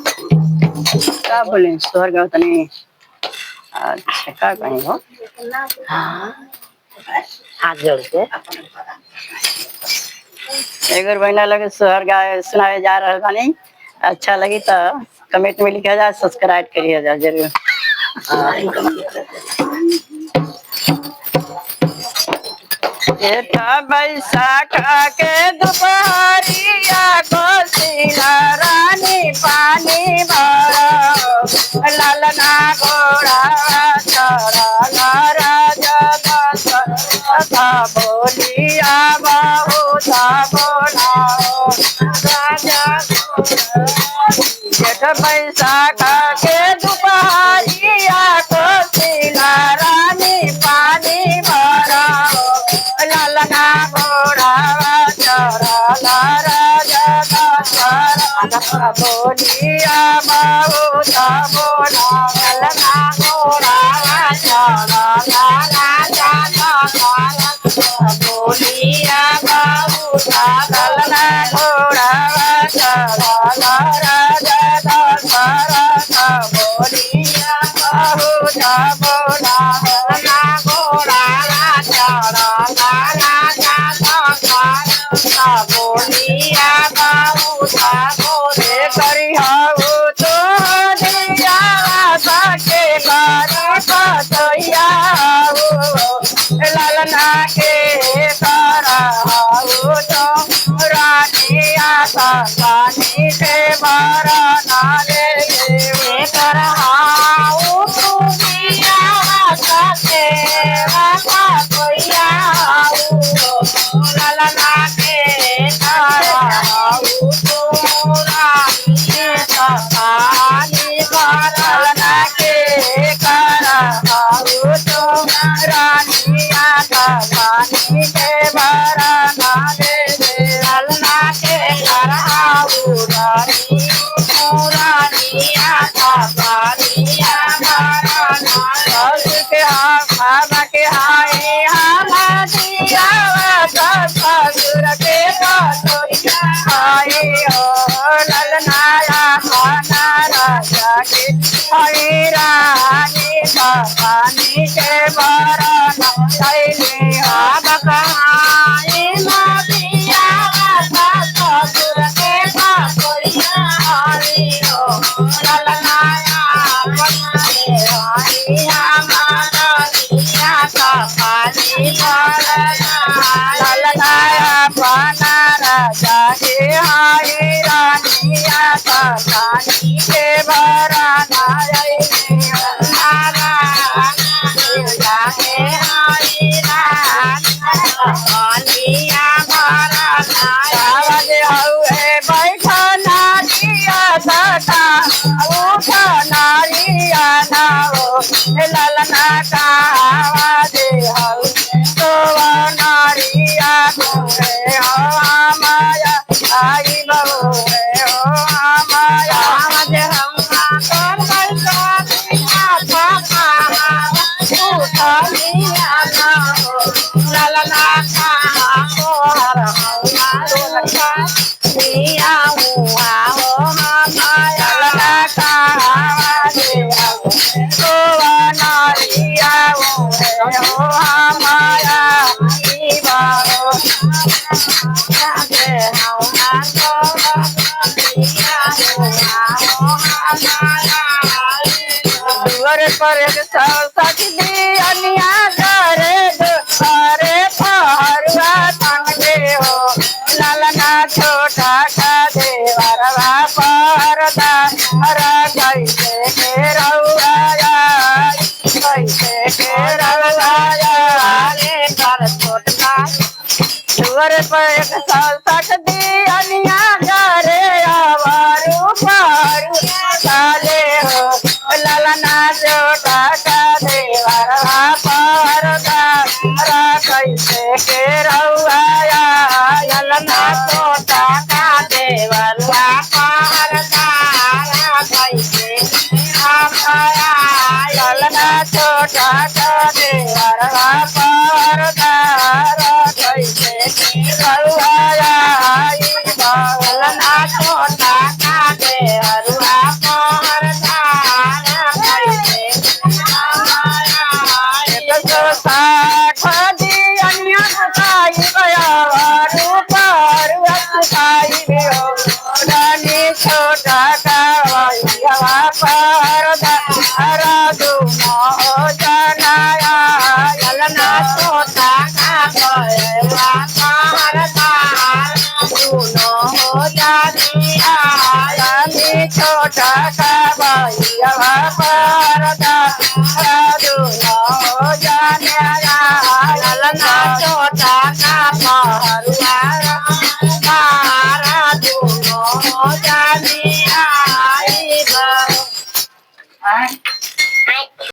क्या बोले स्वर्ग तनी अच्छा का कहीं हो हाँ हाथ जोड़ के अगर बहना लगे स्वर्ग सुनाए जा रहा बानी अच्छा लगी तो कमेंट में लिखा जा सब्सक्राइब करिए जा जरूर जेठा बैसाख के दोपहरिया कोसिला रानी पानी भरो लालना घोड़ा चरा राजा था बोलिया बहुत बोलाओ राजा जेठ बैसाख के दोपहरिया कोसिला रानी पानी भरो लालना घोड़ा चरा राजा बोलिया बहुत बोला लालना घोड़ा चरा राजा बोलिया बहुत लालना घोड़ा चरा राजा बोलिया बहुत बोला लालना घोड़ा चरा बोलिया बाबूता बोले करी हाउ तो दिया सके कर पतैया लालना के कर हाउ तो रानिया पानी के भरा नाले कर हाउ तू दिया सके पतैया लालना के पानी भरना के रानिया पानी के भरना दे लालना के रानिया पानिया भरना के खाना के हाय दिया ससुर के हाय ललनाया खाना राजा के हाय रानी पानी के भरना कैले आब कहाय नदिया ससुर के हाय ललनाया पानी भरना लालनाया पाना राजा के हाय रानिया पानी के भरना पानिया भरना बैठा नारिया सटा उठ नारिया नाओ लालना का दे हऊ तो नारिया घूमे हो माया आई बहु हो माया जे हम कर लालना का मोहर मिया हुआ हो माया लालना का तो नारिया हो माया पर सखी दिया करे अरे पहरुआ तंग दे हो लालना छोटा का देवरवा परदा कैसे के रउआ कैसे के रउआ कर छोटका सुअर पर सख दिया करे आवारू पारू साले हो लालना छोटा का देवरवा परदा कैसे के रउआ लालना छोटा का देवरवा परदा कैसे लालना छोटा का देवरवा परदा कैसे रउआ आई गया रूपर खाई बियो रानी छोटा कावैया पर धारा दुनो जनाया ललना छोटा